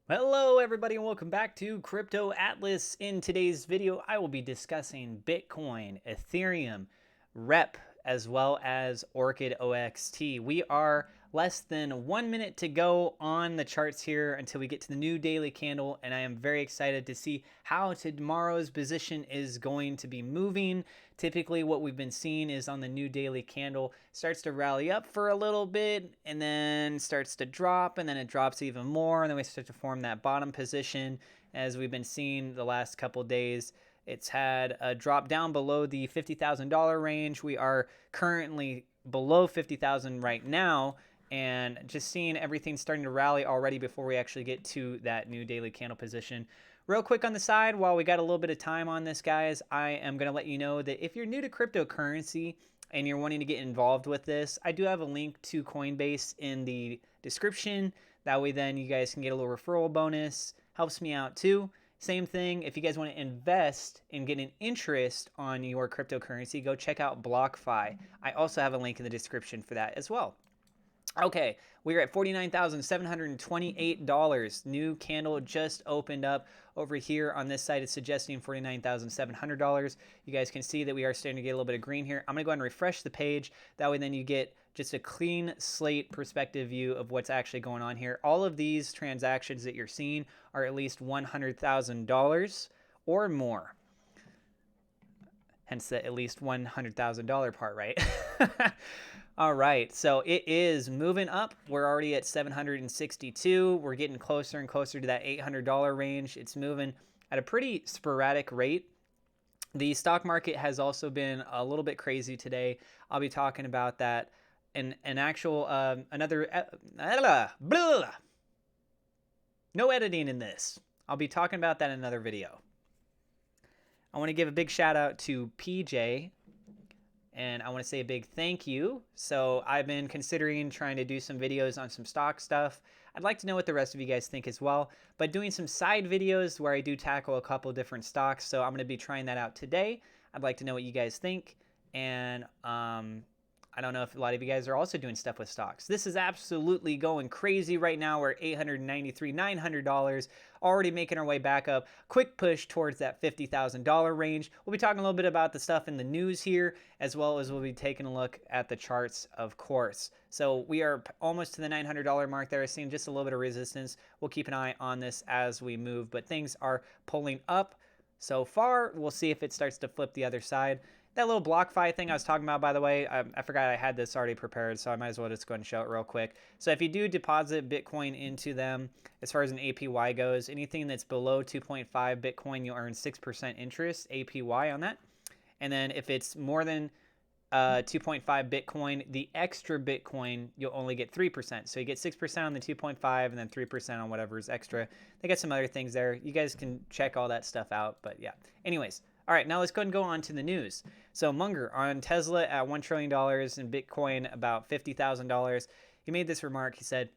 Hello everybody and welcome back to Crypto Atlas. In today's video, I will be discussing Bitcoin, Ethereum, REP, as well as Orchid OXT. We are less than 1 minute to go on the charts here until we get to the new daily candle, and I am very excited to see how tomorrow's position is going to be moving. Typically what we've been seeing is on the new daily candle starts to rally up for a little bit and then starts to drop, and then it drops even more, and then we start to form that bottom position as we've been seeing the last couple days. It's had a drop down below the $50,000 range. We are currently below 50,000 right now, and just seeing everything starting to rally already before we actually get to that new daily candle position. Real quick on the side, while we got a little bit of time on this, guys, I am going to let you know that if you're new to cryptocurrency and you're wanting to get involved with this, I do have a link to Coinbase in the description. That way then you guys can get a little referral bonus. Helps me out too. Same thing, if you guys want to invest and get an interest on your cryptocurrency, go check out BlockFi. I also have a link in the description for that as well. Okay, we're at $49,728. New candle just opened up over here on this side. It's suggesting $49,700. You guys can see that we are starting to get a little bit of green here. I'm going to go ahead and refresh the page. That way then you get just a clean slate perspective view of what's actually going on here. All of these transactions that you're seeing are at least $100,000 or more. Hence the at least $100,000 part, right? All right, so it is moving up. We're already at 762. We're getting closer and closer to that $800 range. It's moving at a pretty sporadic rate. The stock market has also been a little bit crazy today. I'll be talking about that in an actual, no editing in this. I'll be talking about that in another video. I want to give a big shout out to PJ, and I want to say a big thank you. So I've been considering trying to do some videos on some stock stuff. I'd like to know what the rest of you guys think as well, but doing some side videos where I do tackle a couple different stocks. So I'm going to be trying that out today. I'd like to know what you guys think. And I don't know if a lot of you guys are also doing stuff with stocks. This is absolutely going crazy right now. We're at $893, $900, already making our way back up. Quick push towards that $50,000 range. We'll be talking a little bit about the stuff in the news here, as well as we'll be taking a look at the charts, of course. So we are almost to the $900 mark there. Seeing just a little bit of resistance. We'll keep an eye on this as we move, but things are pulling up so far. We'll see if it starts to flip the other side. That little BlockFi thing I was talking about, by the way, I forgot I had this already prepared, so I might as well just go ahead and show it real quick. So if you do deposit Bitcoin into them, as far as an APY goes, anything that's below 2.5 Bitcoin, you'll earn 6% interest APY on that. And then if it's more than 2.5 Bitcoin, the extra Bitcoin, you'll only get 3%. So you get 6% on the 2.5 and then 3% on whatever is extra. They got some other things there. You guys can check all that stuff out, but yeah. Anyways. All right, now let's go ahead and go on to the news. So Munger on Tesla at $1 trillion and Bitcoin about $50,000. He made this remark. He said,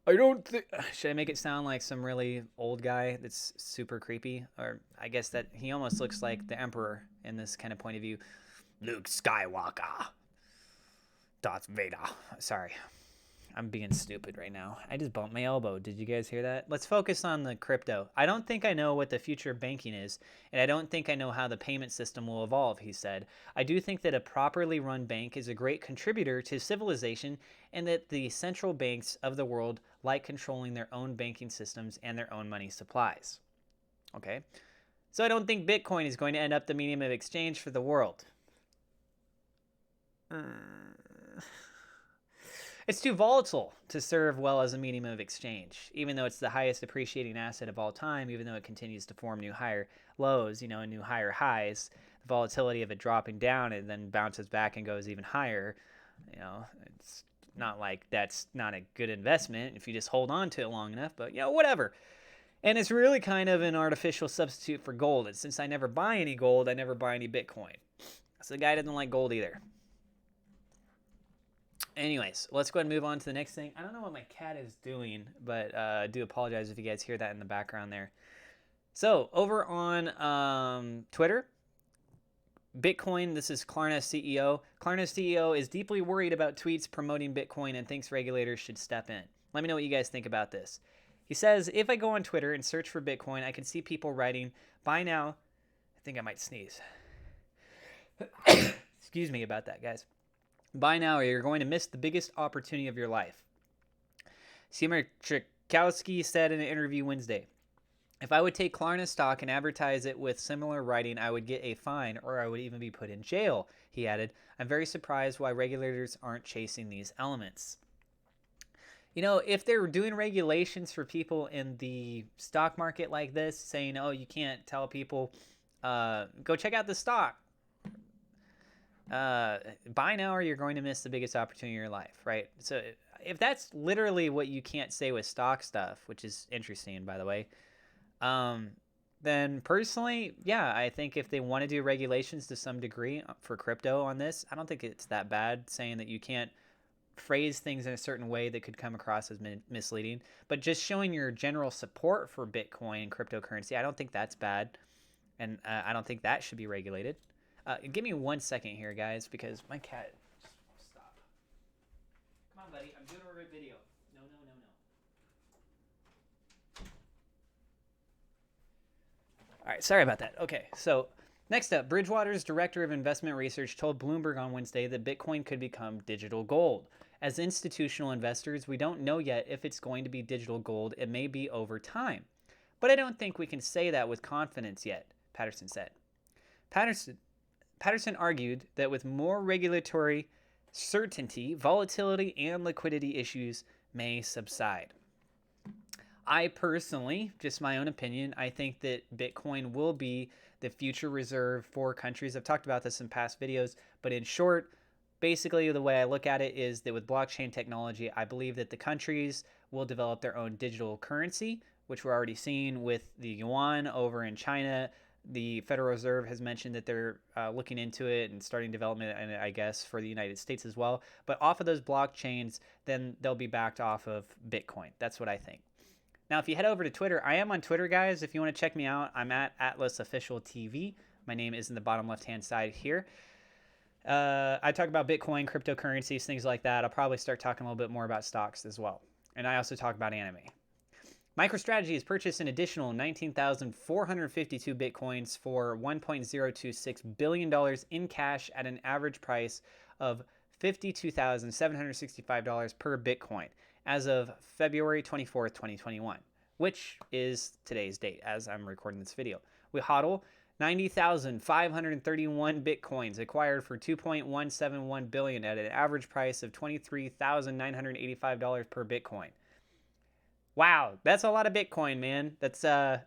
I don't think... Should I make it sound like some really old guy that's super creepy? Or I guess that he almost looks like the Emperor in this kind of point of view. Luke Skywalker. Darth Vader. Sorry. I'm being stupid right now. I just bumped my elbow. Did you guys hear that? Let's focus on the crypto. I don't think I know what the future of banking is, and I don't think I know how the payment system will evolve, he said. I do think that a properly run bank is a great contributor to civilization, and that the central banks of the world like controlling their own banking systems and their own money supplies. Okay? So I don't think Bitcoin is going to end up the medium of exchange for the world. It's too volatile to serve well as a medium of exchange, even though it's the highest appreciating asset of all time, even though it continues to form new higher lows, and new higher highs. The volatility of it dropping down and then bounces back and goes even higher, it's not like that's not a good investment if you just hold on to it long enough, but whatever. And it's really kind of an artificial substitute for gold. And since I never buy any gold, I never buy any Bitcoin. So the guy doesn't like gold either. Anyways, let's go ahead and move on to the next thing. I don't know what my cat is doing, but I do apologize if you guys hear that in the background there. So over on Twitter, Bitcoin, this is Klarna's CEO. Klarna's CEO is deeply worried about tweets promoting Bitcoin and thinks regulators should step in. Let me know what you guys think about this. He says, if I go on Twitter and search for Bitcoin, I can see people writing, buy now. I think I might sneeze. Excuse me about that, guys. Buy now or you're going to miss the biggest opportunity of your life. Seymour Tchaikovsky said in an interview Wednesday, if I would take Klarna stock and advertise it with similar writing, I would get a fine or I would even be put in jail, he added. I'm very surprised why regulators aren't chasing these elements. You know, if they're doing regulations for people in the stock market like this, saying, oh, you can't tell people, go check out the stock. Buy now or you're going to miss the biggest opportunity in your life, right? So if that's literally what you can't say with stock stuff, which is interesting, by the way, then personally, yeah, I think if they want to do regulations to some degree for crypto on this, I don't think it's that bad saying that you can't phrase things in a certain way that could come across as misleading, but just showing your general support for Bitcoin and cryptocurrency, I don't think that's bad, and I don't think that should be regulated. Give me 1 second here, guys, because my cat just won't stop. Come on, buddy, I'm doing a video. No. All right, sorry about that. Okay, so next up, Bridgewater's director of investment research told Bloomberg on Wednesday that Bitcoin could become digital gold. As institutional investors, we don't know yet if it's going to be digital gold. It may be over time. But I don't think we can say that with confidence yet, Patterson said. Patterson argued that with more regulatory certainty, volatility and liquidity issues may subside. I personally, just my own opinion, I think that Bitcoin will be the future reserve for countries. I've talked about this in past videos, but in short, basically the way I look at it is that with blockchain technology, I believe that the countries will develop their own digital currency, which we're already seeing with the yuan over in China. The Federal Reserve has mentioned that they're looking into it and starting development, and I guess for the United States as well. But off of those blockchains, then they'll be backed off of Bitcoin. That's what I think. Now, if you head over to Twitter, I am on Twitter, guys. If you want to check me out, I'm at Atlas Official TV. My name is in the bottom left-hand side here. I talk about Bitcoin, cryptocurrencies, things like that. I'll probably start talking a little bit more about stocks as well. And I also talk about anime. MicroStrategy has purchased an additional 19,452 Bitcoins for $1.026 billion in cash at an average price of $52,765 per Bitcoin as of February 24th, 2021, which is today's date as I'm recording this video. We hodl 90,531 Bitcoins acquired for $2.171 billion at an average price of $23,985 per Bitcoin. Wow, that's a lot of Bitcoin, man. That's a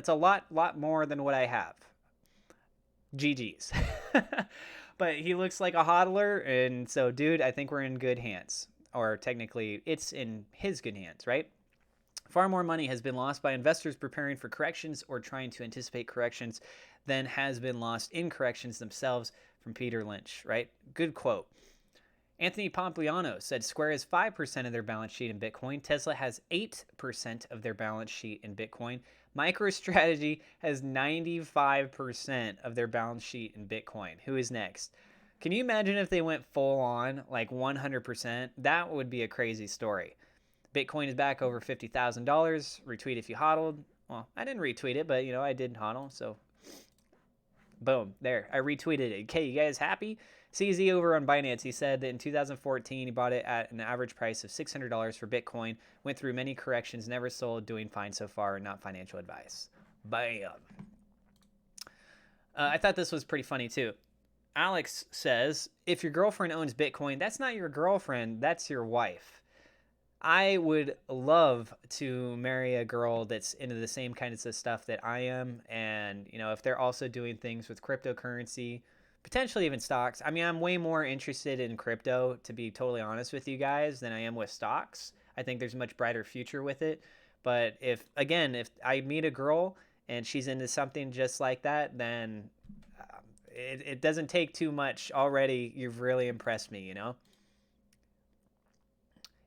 lot more than what I have. GG's. But he looks like a hodler, and so, dude, I think we're in good hands. Or technically, it's in his good hands, right? Far more money has been lost by investors preparing for corrections or trying to anticipate corrections than has been lost in corrections themselves, from Peter Lynch, right? Good quote. Anthony Pompliano said Square has 5% of their balance sheet in Bitcoin. Tesla has 8% of their balance sheet in Bitcoin. MicroStrategy has 95% of their balance sheet in Bitcoin. Who is next? Can you imagine if they went full on, like 100%? That would be a crazy story. Bitcoin is back over $50,000. Retweet if you hodled. Well, I didn't retweet it, but, I did hodl, so boom, there. I retweeted it. Okay, you guys happy? CZ over on Binance, he said that in 2014, he bought it at an average price of $600 for Bitcoin, went through many corrections, never sold, doing fine so far, not financial advice. Bam. I thought this was pretty funny, too. Alex says, if your girlfriend owns Bitcoin, that's not your girlfriend, that's your wife. I would love to marry a girl that's into the same kinds of stuff that I am, and, if they're also doing things with cryptocurrency, potentially even stocks. I mean, I'm way more interested in crypto, to be totally honest with you guys, than I am with stocks. I think there's a much brighter future with it. But if I meet a girl and she's into something just like that, then it doesn't take too much already. You've really impressed me,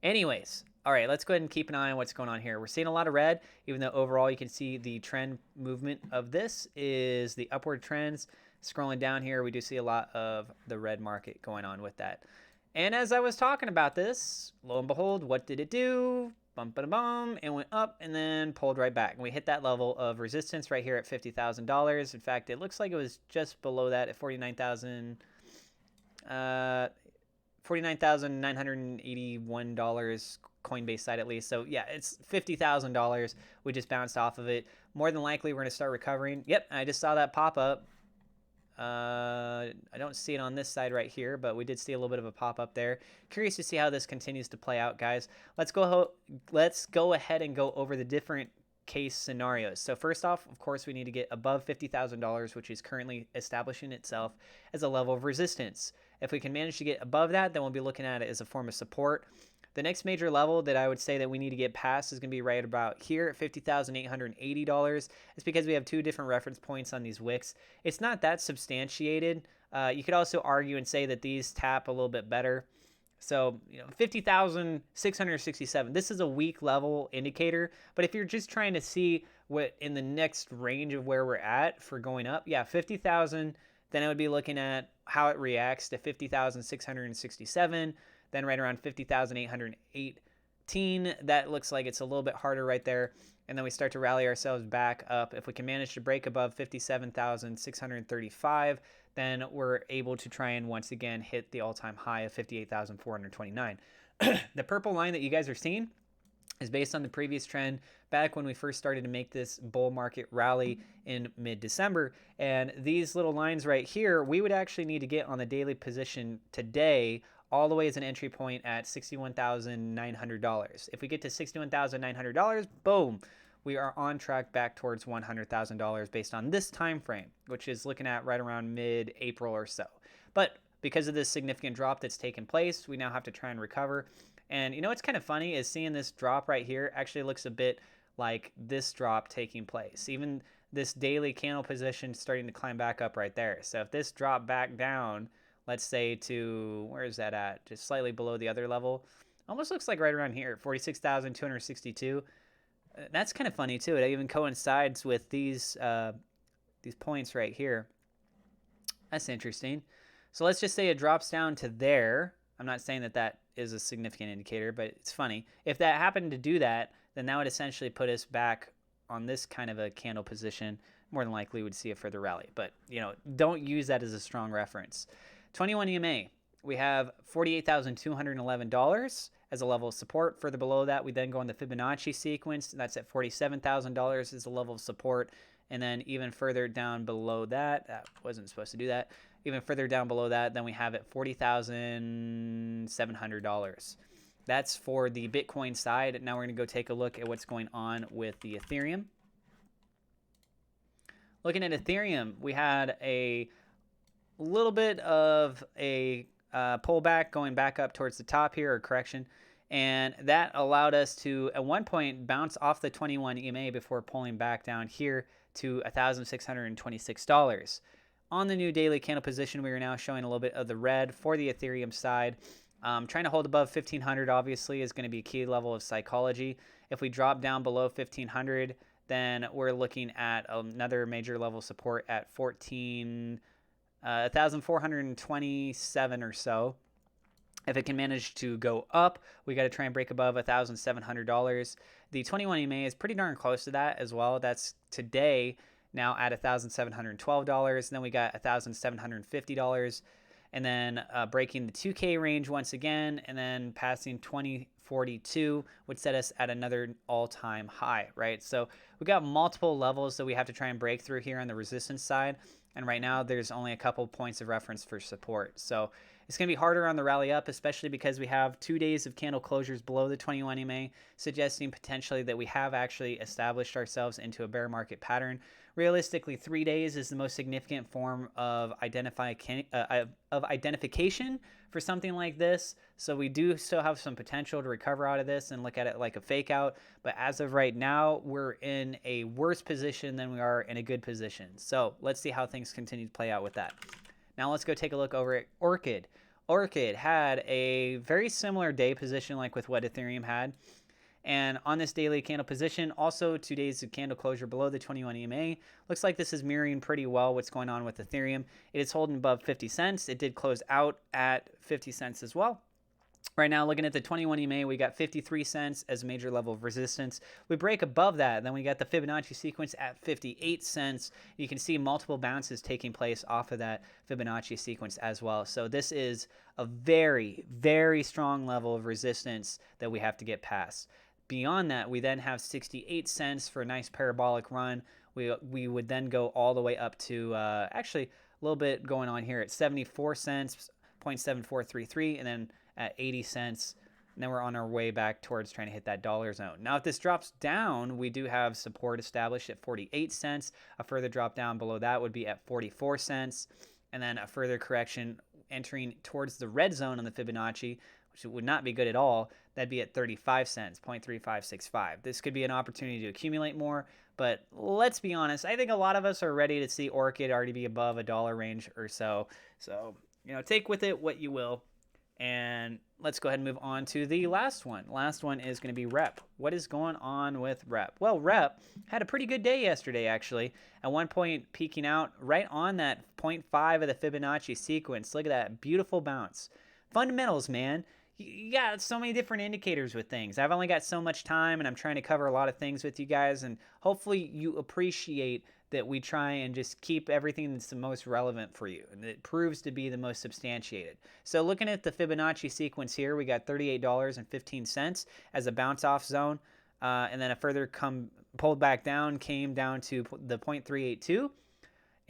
Anyways, all right, let's go ahead and keep an eye on what's going on here. We're seeing a lot of red, even though overall you can see the trend movement of this is the upward trends. Scrolling down here, we do see a lot of the red market going on with that. And as I was talking about this, lo and behold, what did it do? bum, ba, bum, and went up and then pulled right back. And we hit that level of resistance right here at $50,000. In fact, it looks like it was just below that at $49,981 Coinbase side at least. So yeah, it's $50,000. We just bounced off of it. More than likely, we're going to start recovering. Yep, I just saw that pop up. I don't see it on this side right here, but we did see a little bit of a pop up there. Curious to see how this continues to play out, guys. Let's go ahead and go over the different case scenarios. So first off, of course, we need to get above $50,000, which is currently establishing itself as a level of resistance. If we can manage to get above that, then we'll be looking at it as a form of support. The next major level that I would say that we need to get past is going to be right about here at $50,880. It's because we have two different reference points on these wicks. It's not that substantiated. You could also argue and say that these tap a little bit better. So, 50,667. This is a weak level indicator, but if you're just trying to see what in the next range of where we're at for going up, yeah, 50,000, then I would be looking at how it reacts to 50,667. Then right around 50,818, that looks like it's a little bit harder right there. And then we start to rally ourselves back up. If we can manage to break above 57,635, then we're able to try and once again hit the all-time high of 58,429. The purple line that you guys are seeing is based on the previous trend back when we first started to make this bull market rally in mid-December. And these little lines right here, we would actually need to get on the daily position today all the way as an entry point at $61,900. If we get to $61,900, boom, we are on track back towards $100,000 based on this time frame, which is looking at right around mid-April or so. But because of this significant drop that's taken place, we now have to try and recover. And what's kind of funny is seeing this drop right here actually looks a bit like this drop taking place. Even this daily candle position starting to climb back up right there. So if this drop back down, let's say to, where is that at? Just slightly below the other level. Almost looks like right around here, 46,262. That's kind of funny too. It even coincides with these points right here. That's interesting. So let's just say it drops down to there. I'm not saying that that is a significant indicator, but it's funny. If that happened to do that, then that would essentially put us back on this kind of a candle position. More than likely, we would see a further rally. But, don't use that as a strong reference. 21 EMA, we have $48,211 as a level of support. Further below that, we then go on the Fibonacci sequence. That's at $47,000 as a level of support. And then even further down below that, that wasn't supposed to do that. Even further down below that, then we have it $40,700. That's for the Bitcoin side. Now we're going to go take a look at what's going on with the Ethereum. Looking at Ethereum, we had a little bit of a pullback going back up towards the top here, or correction, and that allowed us to at one point bounce off the 21 EMA before pulling back down here to $1,626. On the new daily candle position, we are now showing a little bit of the red for the Ethereum side. Trying to hold above 1,500 obviously is going to be a key level of psychology. If we drop down below 1,500, then we're looking at another major level support at 1,427 or so. If it can manage to go up, we got to try and break above $1,700. The 21 EMA is pretty darn close to that as well. That's today now at $1,712. And then we got $1,750. And then breaking the 2K range once again, and then passing 2042 would set us at another all-time high, right? So we got multiple levels that we have to try and break through here on the resistance side. And right now there's only a couple points of reference for support. So it's going to be harder on the rally up, especially because we have 2 days of candle closures below the 21 EMA, suggesting potentially that we have actually established ourselves into a bear market pattern. Realistically, 3 days is the most significant form of identification for something like this. So we do still have some potential to recover out of this and look at it like a fake out. But as of right now, we're in a worse position than we are in a good position. So let's see how things continue to play out with that. Now let's go take a look over at Orchid. Orchid had a very similar day position like with what Ethereum had. And on this daily candle position, also 2 days of candle closure below the 21 EMA. Looks like this is mirroring pretty well what's going on with Ethereum. It is holding above 50 cents. It did close out at 50 cents as well. Right now, looking at the 21 EMA, we got 53 cents as a major level of resistance. We break above that, then we got the Fibonacci sequence at 58 cents. You can see multiple bounces taking place off of that Fibonacci sequence as well. So this is a very, very strong level of resistance that we have to get past. Beyond that, we then have 68 cents for a nice parabolic run. We would then go all the way up to, actually, a little bit going on here at 74 cents, 0.7433, and then at 80 cents, and then we're on our way back towards trying to hit that dollar zone. Now, if this drops down, we do have support established at 48 cents. A further drop down below that would be at 44 cents, and then a further correction entering towards the red zone on the Fibonacci, which would not be good at all. That'd be at 35 cents, 0.3565. This could be an opportunity to accumulate more, but let's be honest, I think a lot of us are ready to see Orchid already be above a dollar range or so. So, take with it what you will. And let's go ahead and move on to the last one. Last one is going to be Rep. What is going on with Rep? Well, Rep had a pretty good day yesterday, actually. At one point, peaking out right on that 0.5 of the Fibonacci sequence. Look at that beautiful bounce. Fundamentals, man. You got so many different indicators with things. I've only got so much time, and I'm trying to cover a lot of things with you guys. And hopefully you appreciate that we try and just keep everything that's the most relevant for you, and it proves to be the most substantiated. So looking at the Fibonacci sequence here, we got $38.15 as a bounce off zone, and then a further pulled back down, came down to the 0.382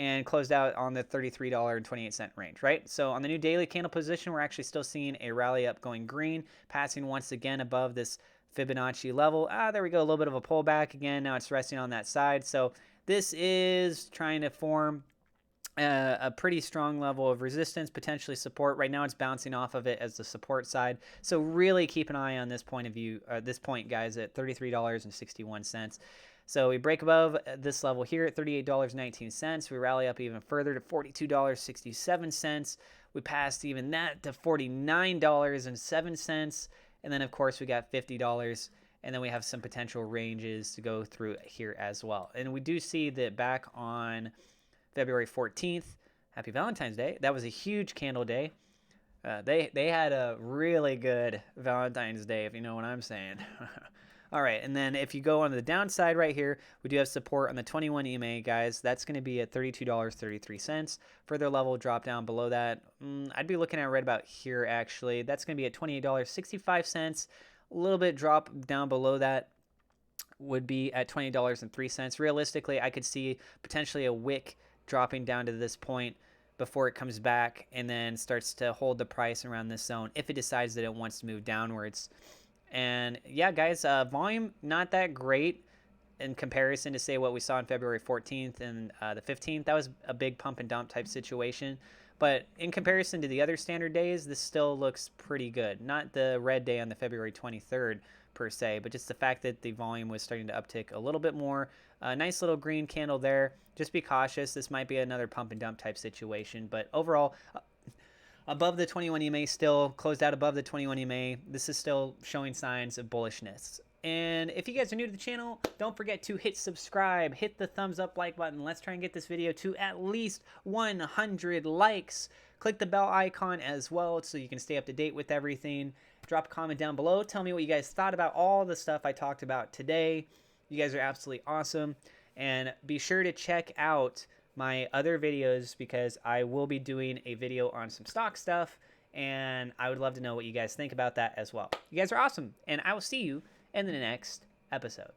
and closed out on the $33.28 range, right? So on the new daily candle position, we're actually still seeing a rally up going green, passing once again above this Fibonacci level. There we go, a little bit of a pullback again. Now it's resting on that side. So this is trying to form a pretty strong level of resistance, potentially support. Right now it's bouncing off of it as the support side. So really keep an eye on this point of view, this point, guys, at $33.61. So we break above this level here at $38.19. We rally up even further to $42.67. We passed even that to $49.07. And then, of course, we got $50. And then we have some potential ranges to go through here as well. And we do see that back on February 14th, happy Valentine's Day, that was a huge candle day. They had a really good Valentine's Day, if you know what I'm saying. All right, and then if you go on the downside right here, we do have support on the 21 EMA, guys. That's going to be at $32.33. Further level drop down below that, I'd be looking at right about here, actually. That's going to be at $28.65. A little bit drop down below that would be at $20.03. Realistically, I could see potentially a wick dropping down to this point before it comes back and then starts to hold the price around this zone if it decides that it wants to move downwards. And yeah, guys, volume not that great in comparison to, say, what we saw on February 14th and the 15th. That was a big pump and dump type situation. But in comparison to the other standard days, this still looks pretty good. Not the red day on the February 23rd per se, but just the fact that the volume was starting to uptick a little bit more. A nice little green candle there. Just be cautious. This might be another pump and dump type situation. But overall, above the 21 EMA, still closed out above the 21 EMA. This is still showing signs of bullishness. And if you guys are new to the channel, don't forget to hit subscribe, hit the thumbs up like button. Let's try and get this video to at least 100 likes. Click the bell icon as well so you can stay up to date with everything. Drop a comment down below. Tell me what you guys thought about all the stuff I talked about today. You guys are absolutely awesome. And be sure to check out my other videos because I will be doing a video on some stock stuff. And I would love to know what you guys think about that as well. You guys are awesome. And I will see you in the next episode.